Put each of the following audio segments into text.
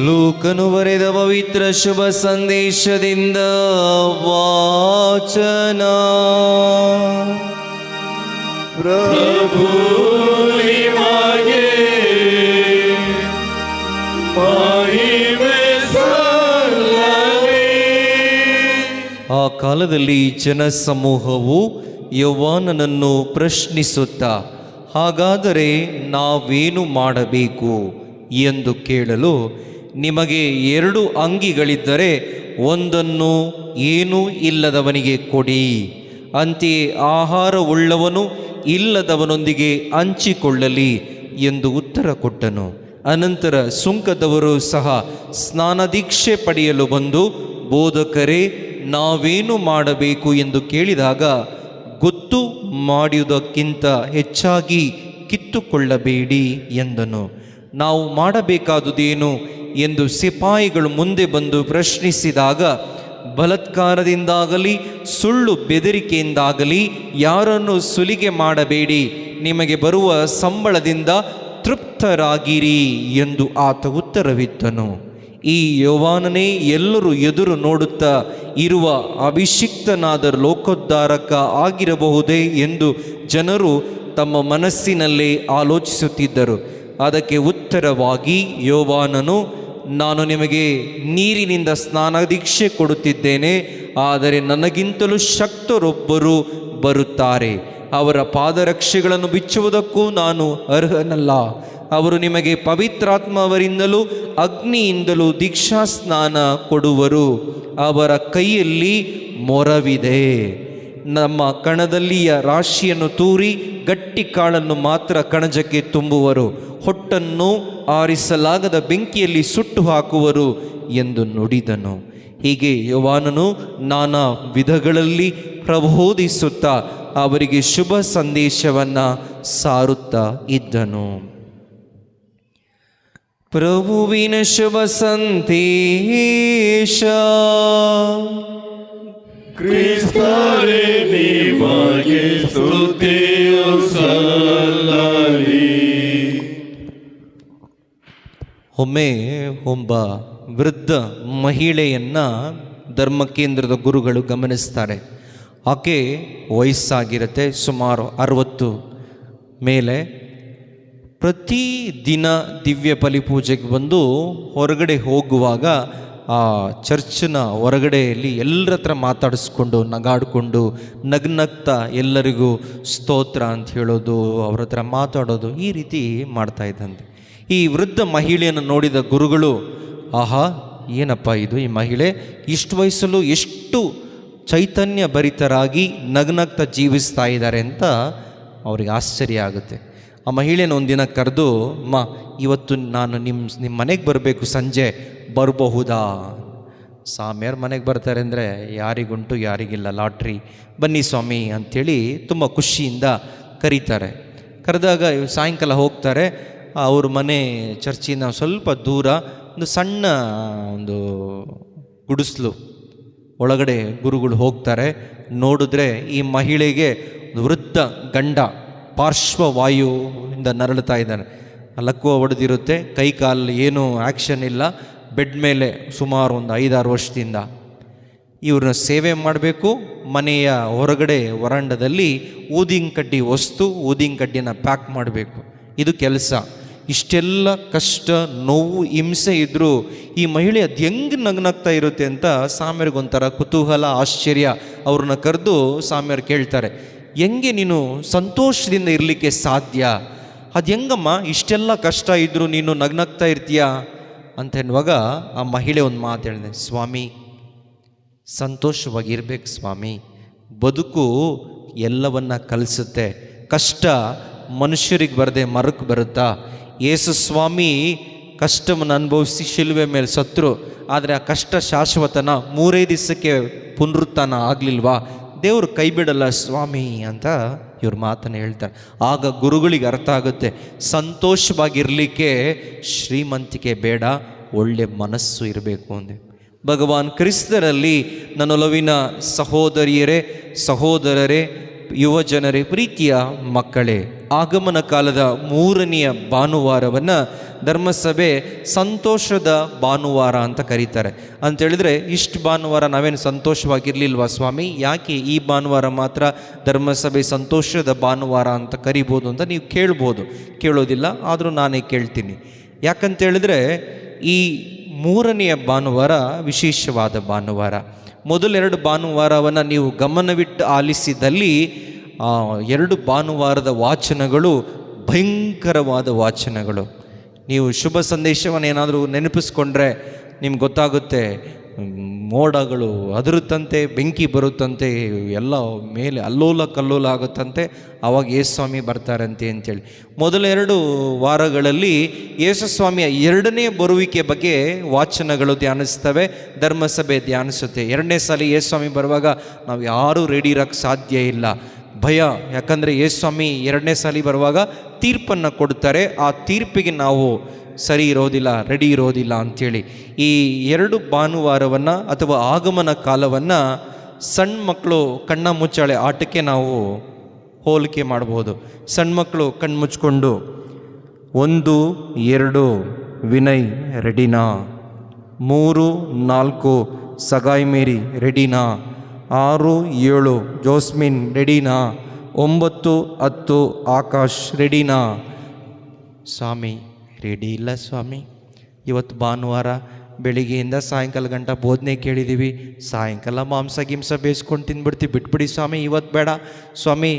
ಲೂಕನು ಬರೆದ ಪವಿತ್ರ ಶುಭ ಸಂದೇಶದಿಂದ ವಾಚನ. ಪ್ರಭು ನಿಮಗೆ ಮಹಿಮೆ ಸಲ್ಲಲಿ. ಆ ಕಾಲದಲ್ಲಿ ಜನಸಮೂಹವು ಯೋಹಾನನನ್ನು ಪ್ರಶ್ನಿಸುತ್ತಾ, ಹಾಗಾದರೆ ನಾವೇನು ಮಾಡಬೇಕು ಎಂದು ಕೇಳಲು, ನಿಮಗೆ 2 ಅಂಗಿಗಳಿದ್ದರೆ ಒಂದನ್ನು ಏನೂ ಇಲ್ಲದವನಿಗೆ ಕೊಡಿ, ಅಂತೆಯೇ ಆಹಾರವುಳ್ಳವನು ಇಲ್ಲದವನೊಂದಿಗೆ ಹಂಚಿಕೊಳ್ಳಲಿ ಎಂದು ಉತ್ತರ ಕೊಟ್ಟನು. ಅನಂತರ ಸುಂಕದವರು ಸಹ ಸ್ನಾನದೀಕ್ಷೆ ಪಡೆಯಲು ಬಂದು, ಬೋಧಕರೇ, ನಾವೇನು ಮಾಡಬೇಕು ಎಂದು ಕೇಳಿದಾಗ, ಗೊತ್ತು ಮಾಡುವುದಕ್ಕಿಂತ ಹೆಚ್ಚಾಗಿ ಕಿತ್ತುಕೊಳ್ಳಬೇಡಿ ಎಂದನು. ನಾವು ಮಾಡಬೇಕಾದುದೇನು ಎಂದು ಸಿಪಾಯಿಗಳು ಮುಂದೆ ಬಂದು ಪ್ರಶ್ನಿಸಿದಾಗ, ಬಲಾತ್ಕಾರದಿಂದಾಗಲಿ ಸುಳ್ಳು ಬೆದರಿಕೆಯಿಂದಾಗಲಿ ಯಾರನ್ನು ಸುಲಿಗೆ ಮಾಡಬೇಡಿ, ನಿಮಗೆ ಬರುವ ಸಂಬಳದಿಂದ ತೃಪ್ತರಾಗಿರಿ ಎಂದು ಆತ ಉತ್ತರವಿತ್ತನು. ಈ ಯೋಹಾನನೇ ಎಲ್ಲರೂ ಎದುರು ನೋಡುತ್ತಾ ಇರುವ ಅಭಿಷಿಕ್ತನಾದ ಲೋಕೋದ್ಧಾರಕ ಆಗಿರಬಹುದೇ ಎಂದು ಜನರು ತಮ್ಮ ಮನಸ್ಸಿನಲ್ಲೇ ಆಲೋಚಿಸುತ್ತಿದ್ದರು. ಅದಕ್ಕೆ ಉತ್ತರವಾಗಿ ಯೋಹಾನನು, ನಾನು ನಿಮಗೆ ನೀರಿನಿಂದ ಸ್ನಾನದೀಕ್ಷೆ ಕೊಡುತ್ತಿದ್ದೇನೆ, ಆದರೆ ನನಗಿಂತಲೂ ಶಕ್ತರೊಬ್ಬರು ಬರುತ್ತಾರೆ, ಅವರ ಪಾದರಕ್ಷೆಗಳನ್ನು ಬಿಚ್ಚುವುದಕ್ಕೂ ನಾನು ಅರ್ಹನಲ್ಲ. ಅವರು ನಿಮಗೆ ಪವಿತ್ರಾತ್ಮವರಿಂದಲೂ ಅಗ್ನಿಯಿಂದಲೂ ದೀಕ್ಷಾಸ್ನಾನ ಕೊಡುವರು. ಅವರ ಕೈಯಲ್ಲಿ ಮೊರವಿದೆ. ನಮ್ಮ ಕಣದಲ್ಲಿಯ ರಾಶಿಯನ್ನು ತೂರಿ ಗಟ್ಟಿ ಕಾಳನ್ನು ಮಾತ್ರ ಕಣಜಕ್ಕೆ ತುಂಬುವರು, ಹೊಟ್ಟನ್ನು ಆರಿಸಲಾಗದ ಬೆಂಕಿಯಲ್ಲಿ ಸುಟ್ಟು ಹಾಕುವರು ಎಂದು ನುಡಿದನು. ಹೀಗೆ ಯೋಹಾನನು ನಾನಾ ವಿಧಗಳಲ್ಲಿ ಪ್ರಬೋಧಿಸುತ್ತಾ ಅವರಿಗೆ ಶುಭ ಸಂದೇಶವನ್ನು ಸಾರುತ್ತಾ ಇದ್ದನು. ಪ್ರಭುವಿನ ಶುಭ ಸಂದೇಶ. ಕ್ರಿಸ್ತರೇ ನಿಮಗೆ ಸ್ತುತಿಯು ಸಲ್ಲಲಿ. ಒಮ್ಮೆ ಒಬ್ಬ ವೃದ್ಧ ಮಹಿಳೆಯನ್ನು ಧರ್ಮಕೇಂದ್ರದ ಗುರುಗಳು ಗಮನಿಸ್ತಾರೆ. ಆಕೆ ವಯಸ್ಸಾಗಿರುತ್ತೆ, ಸುಮಾರು 60 ಮೇಲೆ. ಪ್ರತಿದಿನ ದಿವ್ಯ ಬಲಿ ಪೂಜೆಗೆ ಬಂದು ಹೊರಗಡೆ ಹೋಗುವಾಗ ಆ ಚರ್ಚಿನ ಹೊರಗಡೆಯಲ್ಲಿ ಎಲ್ಲರ ಹತ್ರ ಮಾತಾಡಿಸ್ಕೊಂಡು ನಗಾಡಿಕೊಂಡು ನಗ್ನಗ್ತಾ ಎಲ್ಲರಿಗೂ ಸ್ತೋತ್ರ ಅಂತ ಹೇಳೋದು, ಅವ್ರ ಹತ್ರ ಮಾತಾಡೋದು, ಈ ರೀತಿ ಮಾಡ್ತಾ ಇದ್ದಂತೆ. ಈ ವೃದ್ಧ ಮಹಿಳೆಯನ್ನು ನೋಡಿದ ಗುರುಗಳು, ಆಹಾ ಏನಪ್ಪ ಇದು, ಈ ಮಹಿಳೆ ಇಷ್ಟು ವಯಸ್ಸಲ್ಲೂ ಎಷ್ಟು ಚೈತನ್ಯ ಭರಿತರಾಗಿ ನಗ್ನಗ್ತಾ ಜೀವಿಸ್ತಾ ಇದ್ದಾರೆ ಅಂತ ಅವ್ರಿಗೆ ಆಶ್ಚರ್ಯ ಆಗುತ್ತೆ. ಆ ಮಹಿಳೆನ ಒಂದಿನ ಕರೆದು, ಅಮ್ಮ ಇವತ್ತು ನಾನು ನಿಮ್ಮ ಮನೆಗೆ ಬರಬೇಕು, ಸಂಜೆ ಬರಬಹುದಾ? ಸ್ವಾಮಿಯವ್ರ ಮನೆಗೆ ಬರ್ತಾರೆ ಅಂದರೆ ಯಾರಿಗುಂಟು ಯಾರಿಗಿಲ್ಲ ಲಾಟ್ರಿ, ಬನ್ನಿ ಸ್ವಾಮಿ ಅಂಥೇಳಿ ತುಂಬ ಖುಷಿಯಿಂದ ಕರೀತಾರೆ. ಕರೆದಾಗ ಸಾಯಂಕಾಲ ಹೋಗ್ತಾರೆ. ಅವ್ರ ಮನೆ ಚರ್ಚಿನ ಸ್ವಲ್ಪ ದೂರ ಒಂದು ಸಣ್ಣ ಒಂದು ಗುಡಿಸ್ಲು ಒಳಗಡೆ ಗುರುಗಳು ಹೋಗ್ತಾರೆ. ನೋಡಿದ್ರೆ ಈ ಮಹಿಳೆಗೆ ವೃದ್ಧ ಗಂಡ ಪಾರ್ಶ್ವವಾಯುವಿಂದ ನರಳುತ್ತಾ ಇದ್ದಾನೆ. ಲಕ್ವ ಹೊಡೆದಿರುತ್ತೆ, ಕೈ ಕಾಲು ಏನೂ ಆ್ಯಕ್ಷನ್ ಇಲ್ಲ, ಬೆಡ್ ಮೇಲೆ ಸುಮಾರು ಒಂದು 5-6 ವರ್ಷದಿಂದ. ಇವ್ರನ್ನ ಸೇವೆ ಮಾಡಬೇಕು. ಮನೆಯ ಹೊರಗಡೆ ವರಾಂಡದಲ್ಲಿ ಊದಿನ ಕಡ್ಡಿ ಊದಿನ ಕಡ್ಡಿನ ಪ್ಯಾಕ್ ಮಾಡಬೇಕು, ಇದು ಕೆಲಸ. ಇಷ್ಟೆಲ್ಲ ಕಷ್ಟ, ನೋವು, ಹಿಂಸೆ ಇದ್ದರೂ ಈ ಮಹಿಳೆ ಅದು ಹೆಂಗೆ ನಗ್ನಾಗ್ತಾ ಇರುತ್ತೆ ಅಂತ ಸ್ವಾಮಿಯರಿಗೊಂಥರ ಕುತೂಹಲ, ಆಶ್ಚರ್ಯ. ಅವ್ರನ್ನ ಕರೆದು ಸ್ವಾಮಿಯವ್ರು ಕೇಳ್ತಾರೆ, ಹೆಂಗೆ ನೀನು ಸಂತೋಷದಿಂದ ಇರಲಿಕ್ಕೆ ಸಾಧ್ಯ? ಅದು ಹೆಂಗಮ್ಮ ಇಷ್ಟೆಲ್ಲ ಕಷ್ಟ ಇದ್ದರೂ ನೀನು ನಗ್ನಾಗ್ತಾ ಇರ್ತೀಯ ಅಂತ ಎನ್ನುವಾಗ ಆ ಮಹಿಳೆ ಒಂದು ಮಾತು ಹೇಳಿದೆ, ಸ್ವಾಮಿ ಸಂತೋಷವಾಗಿರ್ಬೇಕು ಸ್ವಾಮಿ, ಬದುಕು ಎಲ್ಲವನ್ನ ಕಲಿಸುತ್ತೆ. ಕಷ್ಟ ಮನುಷ್ಯರಿಗೆ ಬರದೆ ಮರಕ್ಕೆ ಬರುತ್ತಾ? ಯೇಸು ಸ್ವಾಮಿ ಕಷ್ಟವನ್ನು ಅನುಭವಿಸಿ ಶಿಲುವೆ ಮೇಲೆ ಸತ್ರು, ಆದರೆ ಆ ಕಷ್ಟ ಶಾಶ್ವತನ, 3 ದಿವಸಕ್ಕೆ ಪುನರುತ್ಥಾನ ಆಗಲಿಲ್ವಾ? ದೇವರು ಕೈ ಬಿಡಲ್ಲ ಸ್ವಾಮಿ ಅಂತ ಇವ್ರ ಮಾತನ್ನು ಹೇಳ್ತಾರೆ. ಆಗ ಗುರುಗಳಿಗೆ ಅರ್ಥ ಆಗುತ್ತೆ, ಸಂತೋಷವಾಗಿರಲಿಕ್ಕೆ ಶ್ರೀಮಂತಿಕೆ ಬೇಡ, ಒಳ್ಳೆ ಮನಸ್ಸು ಇರಬೇಕು ಅಂದೆ. ಭಗವಾನ್ ಕ್ರಿಸ್ತರಲ್ಲಿ ನನ್ನೊಲವಿನ ಸಹೋದರಿಯರೇ, ಸಹೋದರರೇ, ಯುವಜನರೇ, ಪ್ರೀತಿಯ ಮಕ್ಕಳೇ, ಆಗಮನ ಕಾಲದ 3ನೆಯ ಭಾನುವಾರವನ್ನು ಧರ್ಮಸಭೆ ಸಂತೋಷದ ಭಾನುವಾರ ಅಂತ ಕರೀತಾರೆ. ಅಂತೇಳಿದರೆ ಇಷ್ಟು ಭಾನುವಾರ ನಾವೇನು ಸಂತೋಷವಾಗಿರಲಿಲ್ವಾ ಸ್ವಾಮಿ, ಯಾಕೆ ಈ ಭಾನುವಾರ ಮಾತ್ರ ಧರ್ಮಸಭೆ ಸಂತೋಷದ ಭಾನುವಾರ ಅಂತ ಕರಿಬೋದು ಅಂತ ನೀವು ಕೇಳೋದಿಲ್ಲ, ಆದರೂ ನಾನೇ ಕೇಳ್ತೀನಿ. ಯಾಕಂತೇಳಿದ್ರೆ ಈ ಮೂರನೆಯ ಭಾನುವಾರ ವಿಶೇಷವಾದ ಭಾನುವಾರ. ಮೊದಲೆರಡು ಭಾನುವಾರವನ್ನು ನೀವು ಗಮನವಿಟ್ಟು ಆಲಿಸಿದಲ್ಲಿ 2 ಭಾನುವಾರದ ವಾಚನಗಳು ಭಯಂಕರವಾದ ವಾಚನಗಳು. ನೀವು ಶುಭ ಸಂದೇಶವನ್ನು ಏನಾದರೂ ನೆನಪಿಸ್ಕೊಂಡ್ರೆ ನಿಮ್ಗೆ ಗೊತ್ತಾಗುತ್ತೆ, ಮೋಡಗಳು ಅದರುತ್ತಂತೆ, ಬೆಂಕಿ ಬರುತ್ತಂತೆ, ಎಲ್ಲ ಮೇಲೆ ಅಲ್ಲೋಲ ಕಲ್ಲೋಲ ಆಗುತ್ತಂತೆ, ಆವಾಗ ಯೇಸುಸ್ವಾಮಿ ಬರ್ತಾರಂತೆ ಅಂತೇಳಿ. ಮೊದಲ 2 ವಾರಗಳಲ್ಲಿ ಯೇಸುಸ್ವಾಮಿಯ 2ನೇ ಬರುವಿಕೆ ಬಗ್ಗೆ ವಾಚನಗಳು ಧ್ಯಾನಿಸ್ತವೆ, ಧರ್ಮಸಭೆ ಧ್ಯಾನಿಸುತ್ತೆ. 2ನೇ ಸಲ ಯೇಸುಸ್ವಾಮಿ ಬರುವಾಗ ನಾವು ಯಾರೂ ರೆಡಿ ಇರೋಕ್ಕೆ ಸಾಧ್ಯ ಇಲ್ಲ, ಭಯ. ಯಾಕಂದರೆ ಯೇಸುಸ್ವಾಮಿ 2ನೇ ಸಲ ಬರುವಾಗ ತೀರ್ಪನ್ನು ಕೊಡ್ತಾರೆ, ಆ ತೀರ್ಪಿಗೆ ನಾವು ಸರಿ ಇರೋದಿಲ್ಲ, ರೆಡಿ ಇರೋದಿಲ್ಲ ಅಂಥೇಳಿ. ಈ 2 ಭಾನುವಾರವನ್ನು ಅಥವಾ ಆಗಮನ ಕಾಲವನ್ನು ಸಣ್ಣ ಮಕ್ಕಳು ಕಣ್ಣ ಮುಚ್ಚಾಳೆ ಆಟಕ್ಕೆ ನಾವು ಹೋಲಿಕೆ ಮಾಡ್ಬೋದು. ಸಣ್ಣ ಮಕ್ಕಳು ಕಣ್ಣು ಮುಚ್ಕೊಂಡು 1, 2 ವಿನಯ್ ರೆಡಿನಾ, 3, 4 ಸಗಾಯ್ ಮೇರಿ ರೆಡಿನಾ, 6, 7 ಜೋಸ್ಮಿನ್ ರೆಡಿನಾ, 9, 10 ಆಕಾಶ್ ರೆಡಿನಾ. ಸ್ವಾಮಿ ರೆಡಿ ಇಲ್ಲ ಸ್ವಾಮಿ, ಇವತ್ತು ಭಾನುವಾರ ಬೆಳಿಗ್ಗೆಯಿಂದ ಸಾಯಂಕಾಲ ಗಂಟ ಬೋಧನೆ ಕೇಳಿದ್ದೀವಿ, ಸಾಯಂಕಾಲ ಮಾಂಸ ಗಿಂಸ ಬೇಯಿಸ್ಕೊಂಡು ತಿಂದ್ಬಿಡ್ತೀವಿ, ಬಿಟ್ಬಿಡಿ ಸ್ವಾಮಿ, ಇವತ್ತು ಬೇಡ ಸ್ವಾಮಿ,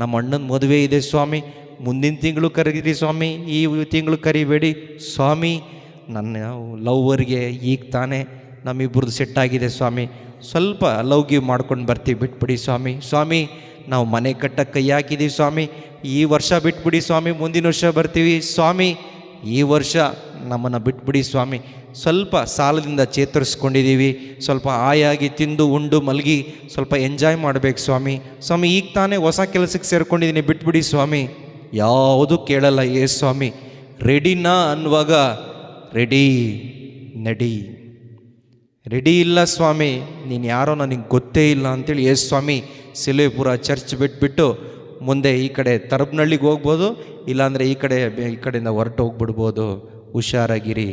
ನಮ್ಮ ಅಣ್ಣನ ಮದುವೆ ಇದೆ ಸ್ವಾಮಿ, ಮುಂದಿನ ತಿಂಗಳು ಕರೀರಿ ಸ್ವಾಮಿ, ಈ ತಿಂಗಳು ಕರಿಬೇಡಿ ಸ್ವಾಮಿ, ನನ್ನ ಲವ್ವರ್ಗೆ ಈಗ ತಾನೇ ನಮ್ಮಿಬ್ಬರದ್ದು ಸೆಟ್ ಆಗಿದೆ ಸ್ವಾಮಿ, ಸ್ವಲ್ಪ ಲವ್ ಗಿವ್ ಮಾಡ್ಕೊಂಡು ಬರ್ತೀವಿ, ಬಿಟ್ಬಿಡಿ ಸ್ವಾಮಿ. ಸ್ವಾಮಿ ನಾವು ಮನೆ ಕಟ್ಟಕ್ಕೆ ಕೈ ಹಾಕಿದ್ದೀವಿ ಸ್ವಾಮಿ, ಈ ವರ್ಷ ಬಿಟ್ಬಿಡಿ ಸ್ವಾಮಿ, ಮುಂದಿನ ವರ್ಷ ಬರ್ತೀವಿ ಸ್ವಾಮಿ, ಈ ವರ್ಷ ನಮ್ಮನ್ನು ಬಿಟ್ಬಿಡಿ ಸ್ವಾಮಿ, ಸ್ವಲ್ಪ ಸಾಲದಿಂದ ಚೇತರಿಸ್ಕೊಂಡಿದ್ದೀವಿ, ಸ್ವಲ್ಪ ಆಯಾಗಿ ತಿಂದು ಉಂಡು ಮಲಗಿ ಸ್ವಲ್ಪ ಎಂಜಾಯ್ ಮಾಡಬೇಕು ಸ್ವಾಮಿ, ಸ್ವಾಮಿ ಈಗ ತಾನೇ ಹೊಸ ಕೆಲಸಕ್ಕೆ ಸೇರ್ಕೊಂಡಿದ್ದೀನಿ, ಬಿಟ್ಬಿಡಿ ಸ್ವಾಮಿ. ಯಾವುದೂ ಕೇಳಲ್ಲ ಸ್ವಾಮಿ. ರೆಡಿನಾ ಅನ್ನುವಾಗ ರೆಡಿ ನಡಿ, ರೆಡಿ ಇಲ್ಲ ಸ್ವಾಮಿ, ನೀನು ಯಾರೋ ನನಗೆ ಗೊತ್ತೇ ಇಲ್ಲ ಅಂತೇಳಿ ಸ್ವಾಮಿ ಸಿಲೇಪುರ ಚರ್ಚ್ ಬಿಟ್ಬಿಟ್ಟು ಮುಂದೆ ಈ ಕಡೆ ತರಬ್ನಳ್ಳಿಗೆ ಹೋಗ್ಬೋದು, ಇಲ್ಲಾಂದರೆ ಈ ಕಡೆಯಿಂದ ಹೊರಟು ಹೋಗ್ಬಿಡ್ಬೋದು. ಹುಷಾರಾಗಿರಿ,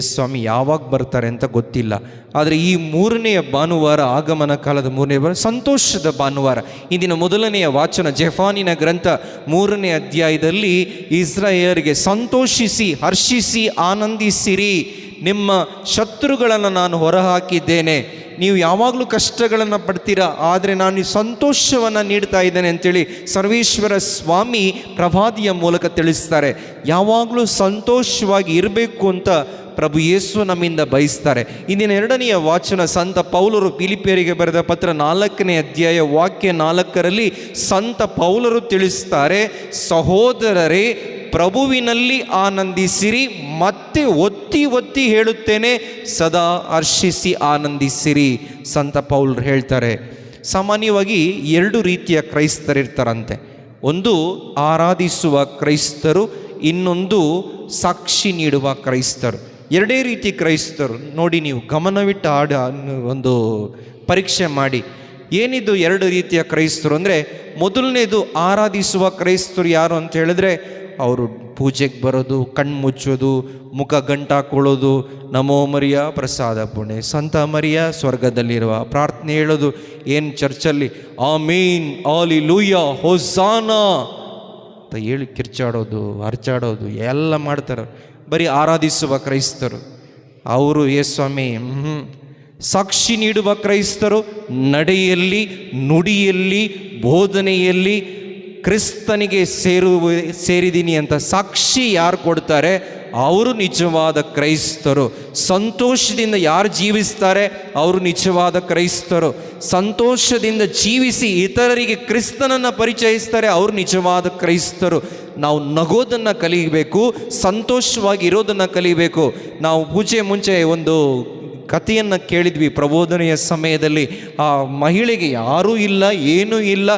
ಸ್ವಾಮಿ ಯಾವಾಗ ಬರ್ತಾರೆ ಅಂತ ಗೊತ್ತಿಲ್ಲ. ಆದರೆ ಈ 3ನೇ ಭಾನುವಾರ, ಆಗಮನ ಕಾಲದ 3ನೇ ಭಾನುವಾರ ಸಂತೋಷದ ಭಾನುವಾರ. ಇಂದಿನ ಮೊದಲನೆಯ ವಾಚನ ಜೆಫಾನಿನ ಗ್ರಂಥ 3ನೇ ಅಧ್ಯಾಯದಲ್ಲಿ ಇಸ್ರಾಯೇಲರಿಗೆ ಸಂತೋಷಿಸಿ, ಹರ್ಷಿಸಿ, ಆನಂದಿಸಿರಿ, ನಿಮ್ಮ ಶತ್ರುಗಳನ್ನು ನಾನು ಹೊರಹಾಕಿದ್ದೇನೆ, ನೀವು ಯಾವಾಗಲೂ ಕಷ್ಟಗಳನ್ನು ಪಡ್ತೀರಾ, ಆದರೆ ನಾನು ಈ ಸಂತೋಷವನ್ನು ನೀಡ್ತಾ ಇದ್ದೇನೆ ಅಂತೇಳಿ ಸರ್ವೇಶ್ವರ ಸ್ವಾಮಿ ಪ್ರವಾದಿಯ ಮೂಲಕ ತಿಳಿಸ್ತಾರೆ. ಯಾವಾಗಲೂ ಸಂತೋಷವಾಗಿ ಇರಬೇಕು ಅಂತ ಪ್ರಭು ಯೇಸು ನಮ್ಮಿಂದ ಬಯಸ್ತಾರೆ. ಇಂದಿನ 2ನೆಯ ವಾಚನ ಸಂತ ಪೌಲರು ಫಿಲಿಪ್ಪಿಯರಿಗೆ ಬರೆದ ಪತ್ರ 4ನೇ ಅಧ್ಯಾಯ ವಾಕ್ಯ 4ರಲ್ಲಿ ಸಂತ ಪೌಲರು ತಿಳಿಸ್ತಾರೆ, ಸಹೋದರರೇ ಪ್ರಭುವಿನಲ್ಲಿ ಆನಂದಿಸಿರಿ, ಮತ್ತೆ ಒತ್ತಿ ಹೇಳುತ್ತೇನೆ, ಸದಾ ಹರ್ಷಿಸಿ ಆನಂದಿಸಿರಿ. ಸಂತ ಪೌಲರು ಹೇಳ್ತಾರೆ, ಸಾಮಾನ್ಯವಾಗಿ 2 ರೀತಿಯ ಕ್ರೈಸ್ತರಿರ್ತಾರಂತೆ. ಒಂದು ಆರಾಧಿಸುವ ಕ್ರೈಸ್ತರು, ಇನ್ನೊಂದು ಸಾಕ್ಷಿ ನೀಡುವ ಕ್ರೈಸ್ತರು. 2 ರೀತಿ ಕ್ರೈಸ್ತರು. ನೋಡಿ, ನೀವು ಗಮನವಿಟ್ಟು ಒಂದು ಪರೀಕ್ಷೆ ಮಾಡಿ, ಏನಿದು 2 ರೀತಿಯ ಕ್ರೈಸ್ತರು ಅಂದರೆ, ಮೊದಲನೇದು ಆರಾಧಿಸುವ ಕ್ರೈಸ್ತರು ಯಾರು ಅಂತ ಹೇಳಿದ್ರೆ, ಅವರು ಪೂಜೆಗೆ ಬರೋದು, ಕಣ್ಣು ಮುಚ್ಚೋದು, ಮುಖ ಗಂಟಾಕೊಳ್ಳೋದು, ನಮೋ ಮರಿಯ ಪ್ರಸಾದ ಪುಣೆ, ಸಂತ ಮರಿಯ ಸ್ವರ್ಗದಲ್ಲಿರುವ ಪ್ರಾರ್ಥನೆ ಹೇಳೋದು, ಏನು ಚರ್ಚಲ್ಲಿ ಆಮೀನ್ ಹಾಲೆಲೂಯಾ ಹೋಸಾನಾ ಅಂತ ಹೇಳಿ ಕಿರ್ಚಾಡೋದು, ಅರ್ಚಾಡೋದು ಎಲ್ಲ ಮಾಡ್ತಾರೆ. ಬರೀ ಆರಾಧಿಸುವ ಕ್ರೈಸ್ತರು ಅವರು. ಸ್ವಾಮಿ ಸಾಕ್ಷಿ ನೀಡುವ ಕ್ರೈಸ್ತರು ನಡೆಯಲ್ಲಿ, ನುಡಿಯಲ್ಲಿ, ಬೋಧನೆಯಲ್ಲಿ ಕ್ರಿಸ್ತನಿಗೆ ಸೇರಿದ್ದೀನಿ ಅಂತ ಸಾಕ್ಷಿ ಯಾರು ಕೊಡ್ತಾರೆ ಅವರು ನಿಜವಾದ ಕ್ರೈಸ್ತರು. ಸಂತೋಷದಿಂದ ಯಾರು ಜೀವಿಸ್ತಾರೆ ಅವರು ನಿಜವಾದ ಕ್ರೈಸ್ತರು. ಸಂತೋಷದಿಂದ ಜೀವಿಸಿ ಇತರರಿಗೆ ಕ್ರಿಸ್ತನನ್ನು ಪರಿಚಯಿಸ್ತಾರೆ ಅವರು ನಿಜವಾದ ಕ್ರೈಸ್ತರು. ನಾವು ನಗೋದನ್ನು ಕಲಿಬೇಕು, ಸಂತೋಷವಾಗಿ ಇರೋದನ್ನು ಕಲಿಬೇಕು. ನಾವು ಪೂಜೆ ಮುಂಚೆ ಒಂದು ಕಥೆಯನ್ನು ಕೇಳಿದ್ವಿ ಪ್ರಬೋಧನೆಯ ಸಮಯದಲ್ಲಿ. ಆ ಮಹಿಳೆಗೆ ಯಾರೂ ಇಲ್ಲ, ಏನೂ ಇಲ್ಲ,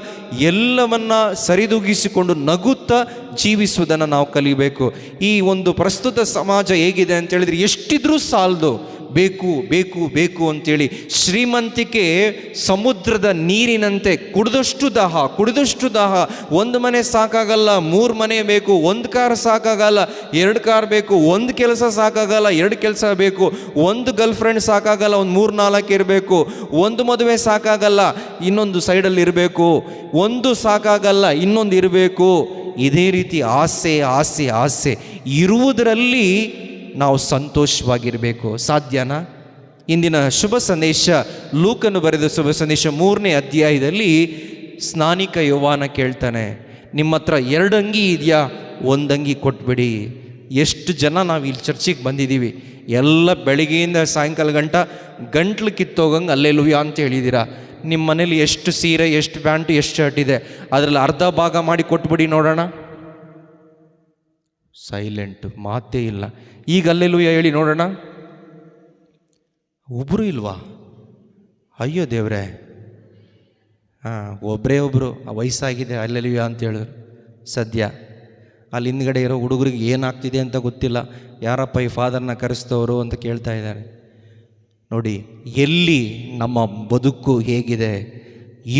ಎಲ್ಲವನ್ನ ಸರಿದೂಗಿಸಿಕೊಂಡು ನಗುತ್ತಾ ಜೀವಿಸುವುದನ್ನು ನಾವು ಕಲಿಬೇಕು. ಈ ಒಂದು ಪ್ರಸ್ತುತ ಸಮಾಜ ಹೇಗಿದೆ ಅಂತೇಳಿದ್ರೆ, ಎಷ್ಟಿದ್ರೂ ಸಾಲದು, ಬೇಕು ಬೇಕು ಬೇಕು ಅಂತೇಳಿ. ಶ್ರೀಮಂತಿಕೆ ಸಮುದ್ರದ ನೀರಿನಂತೆ, ಕುಡಿದಷ್ಟು ದಾಹ. ಒಂದು ಮನೆ ಸಾಕಾಗಲ್ಲ, 3 ಮನೆ ಬೇಕು. 1 ಕಾರ್ ಸಾಕಾಗಲ್ಲ, 2 ಕಾರ್ ಬೇಕು. 1 ಕೆಲಸ ಸಾಕಾಗಲ್ಲ, 2 ಕೆಲಸ ಬೇಕು. 1 ಗರ್ಲ್ ಫ್ರೆಂಡ್ ಸಾಕಾಗಲ್ಲ, 3-4 ಇರಬೇಕು. 1 ಮದುವೆ ಸಾಕಾಗಲ್ಲ, ಇನ್ನೊಂದು ಸೈಡಲ್ಲಿ ಇರಬೇಕು. 1 ಸಾಕಾಗಲ್ಲ, ಇನ್ನೊಂದು ಇರಬೇಕು. ಇದೇ ರೀತಿ ಆಸೆ ಆಸೆ ಆಸೆ. ಇರುವುದರಲ್ಲಿ ನಾವು ಸಂತೋಷವಾಗಿರಬೇಕು. ಸಾಧ್ಯನಾ? ಇಂದಿನ ಶುಭ ಸಂದೇಶ, ಲೂಕನು ಬರೆದ ಶುಭ ಸಂದೇಶ 3ನೇ ಅಧ್ಯಾಯದಲ್ಲಿ ಸ್ನಾನಿಕ ಯೋವಾನ ಕೇಳ್ತಾನೆ, ನಿಮ್ಮ ಹತ್ರ 2 ಅಂಗಿ ಇದೆಯಾ? 1 ಅಂಗಿ ಕೊಟ್ಬಿಡಿ. ಎಷ್ಟು ಜನ ನಾವು ಇಲ್ಲಿ ಚರ್ಚಿಗೆ ಬಂದಿದ್ದೀವಿ, ಎಲ್ಲ ಬೆಳಗ್ಗೆಯಿಂದ ಸಾಯಂಕಾಲ ಗಂಟ್ಲು ಕಿತ್ತೋಗಂಗೆ ಅಲ್ಲೆಲುಯ್ಯ ಅಂತ ಹೇಳಿದ್ದೀರಾ. ನಿಮ್ಮ ಮನೇಲಿ ಎಷ್ಟು ಸೀರೆ, ಎಷ್ಟು ಪ್ಯಾಂಟು, ಎಷ್ಟು ಶರ್ಟ್ ಇದೆ, ಅದರಲ್ಲಿ ಅರ್ಧ ಭಾಗ ಮಾಡಿ ಕೊಟ್ಬಿಡಿ ನೋಡೋಣ. ಸೈಲೆಂಟು, ಮಾತೇ ಇಲ್ಲ. ಈಗ ಅಲ್ಲೆಲುಯ್ಯ ಹೇಳಿ ನೋಡೋಣ. ಒಬ್ಬರು ಇಲ್ವಾ? ಅಯ್ಯೋ ದೇವ್ರೆ. ಒಬ್ಬರೇ ಒಬ್ಬರು ವಯಸ್ಸಾಗಿದೆ ಅಲ್ಲೆಲುಯ್ಯ ಅಂತ ಹೇಳಿದ್ರು. ಸದ್ಯ ಅಲ್ಲಿ ಹಿಂದ್ಗಡೆ ಇರೋ ಹುಡುಗರಿಗೆ ಏನಾಗ್ತಿದೆ ಅಂತ ಗೊತ್ತಿಲ್ಲ. ಯಾರಪ್ಪ ಈ ಫಾದರ್ನ ಕರೆಸ್ತವರು ಅಂತ ಕೇಳ್ತಾ ಇದ್ದಾರೆ. ನೋಡಿ, ಎಲ್ಲಿ ನಮ್ಮ ಬದುಕು ಹೇಗಿದೆ?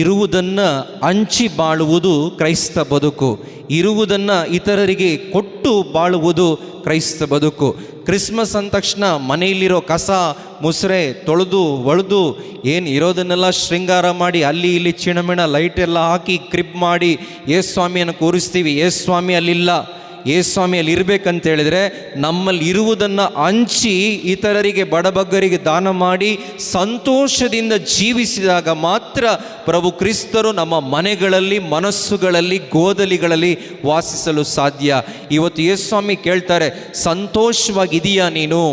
ಇರುವುದನ್ನು ಹಂಚಿ ಬಾಳುವುದು ಕ್ರೈಸ್ತ ಬದುಕು. ಇರುವುದನ್ನು ಇತರರಿಗೆ ಕೊಟ್ಟು ಬಾಳುವುದು ಕ್ರೈಸ್ತ ಬದುಕು. ಕ್ರಿಸ್ಮಸ್ ಅಂದ ತಕ್ಷಣ ಮನೆಯಲ್ಲಿರೋ ಕಸ ಮುಸ್ರೆ ತೊಳೆದು ಒಳೆದು ಏನು ಇರೋದನ್ನೆಲ್ಲ ಶೃಂಗಾರ ಮಾಡಿ ಅಲ್ಲಿ ಇಲ್ಲಿ ಚಿಣಮಿಣ ಲೈಟೆಲ್ಲ ಹಾಕಿ ಕ್ರಿಪ್ ಮಾಡಿ ಯೇಸು ಸ್ವಾಮಿಯನ್ನು ಕೂರಿಸ್ತೀವಿ. ಯೇಸು ಸ್ವಾಮಿ ಅಲ್ಲಿಲ್ಲ. ಯೇಸು ಸ್ವಾಮಿ ಅಲ್ಲಿ ಇರಬೇಕಂತ ಹೇಳಿದ್ರೆ ನಮ್ಮಲ್ಲಿ ಇರುವುದನ್ನು ಹಂಚಿ ಇತರರಿಗೆ, ಬಡಬಗ್ಗರಿಗೆ ದಾನ ಮಾಡಿ ಸಂತೋಷದಿಂದ ಜೀವಿಸಿದಾಗ ಮಾತ್ರ ಪ್ರಭು ಕ್ರಿಸ್ತರು ನಮ್ಮ ಮನೆಗಳಲ್ಲಿ, ಮನಸ್ಸುಗಳಲ್ಲಿ, ಗೋದಲಿಗಳಲ್ಲಿ ವಾಸಿಸಲು ಸಾಧ್ಯ. ಇವತ್ತು ಯೇಸು ಸ್ವಾಮಿ ಕೇಳ್ತಾರೆ, ಸಂತೋಷವಾಗಿದೆಯಾ ನೀನು?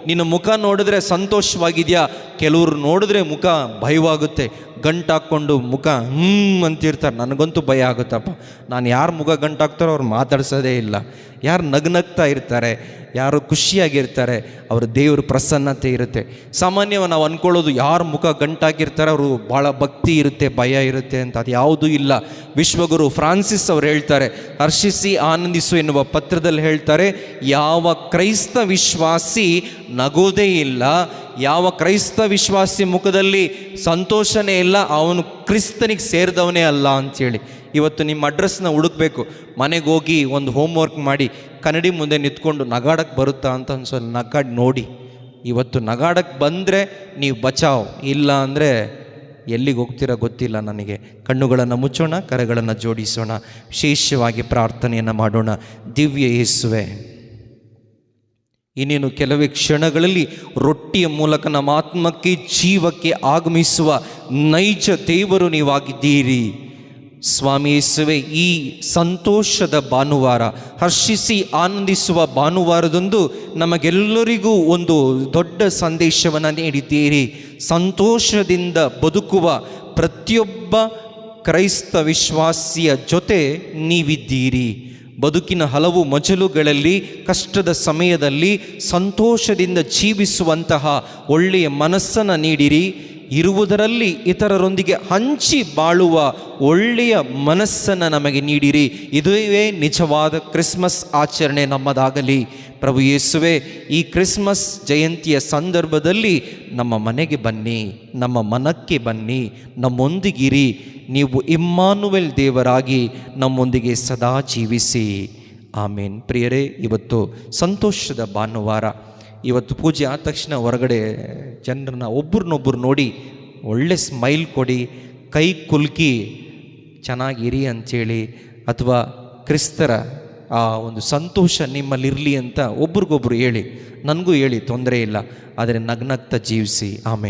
ನಿನ್ನ ಮುಖ ನೋಡಿದ್ರೆ ಸಂತೋಷವಾಗಿದೆಯಾ? ಕೆಲವರು ನೋಡಿದ್ರೆ ಮುಖ ಭಯವಾಗುತ್ತೆ, ಗಂಟಾಕ್ಕೊಂಡು ಮುಖ ಅಂತಿರ್ತಾರೆ. ನನಗಂತೂ ಭಯ ಆಗುತ್ತಪ್ಪ. ನಾನು ಯಾರು ಮುಖ ಗಂಟಾಕ್ತಾರೋ ಅವ್ರು ಮಾತಾಡ್ಸೋದೇ ಇಲ್ಲ. ಯಾರು ನಗ್ನಗ್ತಾ ಇರ್ತಾರೆ, ಯಾರು ಖುಷಿಯಾಗಿರ್ತಾರೆ, ಅವ್ರ ದೇವ್ರ ಪ್ರಸನ್ನತೆ ಇರುತ್ತೆ. ಸಾಮಾನ್ಯವಾಗಿ ನಾವು ಅಂದ್ಕೊಳ್ಳೋದು ಯಾರು ಮುಖ ಗಂಟಾಗಿರ್ತಾರೆ ಅವರು ಭಾಳ ಭಕ್ತಿ ಇರುತ್ತೆ, ಭಯ ಇರುತ್ತೆ ಅಂತ. ಅದು ಯಾವುದೂ ಇಲ್ಲ. ವಿಶ್ವಗುರು ಫ್ರಾನ್ಸಿಸ್ ಅವರು ಹೇಳ್ತಾರೆ, ಹರ್ಷಿಸಿ ಆನಂದಿಸು ಎನ್ನುವ ಪತ್ರದಲ್ಲಿ ಹೇಳ್ತಾರೆ, ಯಾವ ಕ್ರೈಸ್ತ ವಿಶ್ವಾಸಿ ನಗೋದೇ ಇಲ್ಲ, ಯಾವ ಕ್ರೈಸ್ತ ವಿಶ್ವಾಸಿ ಮುಖದಲ್ಲಿ ಸಂತೋಷನೇ ಇಲ್ಲ, ಅವನು ಕ್ರಿಸ್ತನಿಗೆ ಸೇರಿದವನೇ ಅಲ್ಲ ಅಂಥೇಳಿ. ಇವತ್ತು ನಿಮ್ಮ ಅಡ್ರೆಸ್ನ ಹುಡುಕಬೇಕು, ಮನೆಗೆ ಹೋಗಿ ಒಂದು ಹೋಮ್ವರ್ಕ್ ಮಾಡಿ ಕನ್ನಡಿ ಮುಂದೆ ನಿಂತ್ಕೊಂಡು ನಗಾಡಕ್ಕೆ ಬರುತ್ತಾ ಅಂತ ಅನ್ಸೋಲ್ಲ, ನಗಾಡಿ ನೋಡಿ. ಇವತ್ತು ನಗಾಡಕ್ಕೆ ಬಂದರೆ ನೀವು ಬಚಾವ್, ಇಲ್ಲ ಅಂದರೆ ಎಲ್ಲಿಗೆ ಹೋಗ್ತೀರಾ ಗೊತ್ತಿಲ್ಲ ನನಗೆ. ಕಣ್ಣುಗಳನ್ನು ಮುಚ್ಚೋಣ, ಕರೆಗಳನ್ನು ಜೋಡಿಸೋಣ, ವಿಶೇಷವಾಗಿ ಪ್ರಾರ್ಥನೆಯನ್ನು ಮಾಡೋಣ. ದಿವ್ಯ ಯೇಸುವೆ, ಇನ್ನೇನು ಕೆಲವೇ ಕ್ಷಣಗಳಲ್ಲಿ ರೊಟ್ಟಿಯ ಮೂಲಕ ನಮ್ಮ ಆತ್ಮಕ್ಕೆ, ಜೀವಕ್ಕೆ ಆಗಮಿಸುವ ನೈಜ ದೇವರು ನೀವಾಗಿದ್ದೀರಿ. ಸ್ವಾಮಿ ಯೇಸುವೆ, ಈ ಸಂತೋಷದ ಭಾನುವಾರ, ಹರ್ಷಿಸಿ ಆನಂದಿಸುವ ಭಾನುವಾರದಂದು ನಮಗೆಲ್ಲರಿಗೂ ಒಂದು ದೊಡ್ಡ ಸಂದೇಶವನ್ನು ನೀಡಿದ್ದೀರಿ. ಸಂತೋಷದಿಂದ ಬದುಕುವ ಪ್ರತಿಯೊಬ್ಬ ಕ್ರೈಸ್ತ ವಿಶ್ವಾಸಿಯ ಜೊತೆ ನೀವಿದ್ದೀರಿ. ಬದುಕಿನ ಹಲವು ಮಜಲುಗಳಲ್ಲಿ, ಕಷ್ಟದ ಸಮಯದಲ್ಲಿ ಸಂತೋಷದಿಂದ ಜೀವಿಸುವಂತಹ ಒಳ್ಳೆಯ ಮನಸ್ಸನ್ನು ನೀಡಿರಿ. ಇರುವುದರಲ್ಲಿ ಇತರರೊಂದಿಗೆ ಹಂಚಿ ಬಾಳುವ ಒಳ್ಳೆಯ ಮನಸ್ಸನ್ನು ನಮಗೆ ನೀಡಿರಿ. ಇದುವೇ ನಿಜವಾದ ಕ್ರಿಸ್ಮಸ್ ಆಚರಣೆ ನಮ್ಮದಾಗಲಿ. ಪ್ರಭು ಯೇಸುವೆ, ಈ ಕ್ರಿಸ್ಮಸ್ ಜಯಂತಿಯ ಸಂದರ್ಭದಲ್ಲಿ ನಮ್ಮ ಮನೆಗೆ ಬನ್ನಿ, ನಮ್ಮ ಮನಕ್ಕೆ ಬನ್ನಿ, ನಮ್ಮೊಂದಿಗಿರಿ. ನೀವು ಇಮ್ಮಾನುವೆಲ್ ದೇವರಾಗಿ ನಮ್ಮೊಂದಿಗೆ ಸದಾ ಜೀವಿಸಿ. ಆಮೇನ್. ಪ್ರಿಯರೇ, ಇವತ್ತು ಸಂತೋಷದ ಭಾನುವಾರ. ಇವತ್ತು ಪೂಜೆ ಆದ ತಕ್ಷಣ ಹೊರಗಡೆ ಜನರನ್ನ ಒಬ್ರನ್ನೊಬ್ಬರು ನೋಡಿ ಒಳ್ಳೆ ಸ್ಮೈಲ್ ಕೊಡಿ, ಕೈ ಕುಲ್ಕಿ ಚೆನ್ನಾಗಿರಿ ಅಂಥೇಳಿ, ಅಥವಾ ಕ್ರಿಸ್ತರ ಆ ಒಂದು ಸಂತೋಷ ನಿಮ್ಮಲ್ಲಿರಲಿ ಅಂತ ಒಬ್ರಿಗೊಬ್ರು ಹೇಳಿ. ನನಗೂ ಹೇಳಿ, ತೊಂದರೆ ಇಲ್ಲ. ಆದರೆ ನಗ್ನಗ್ತಾ ಜೀವಿಸಿ. ಆಮೇಲೆ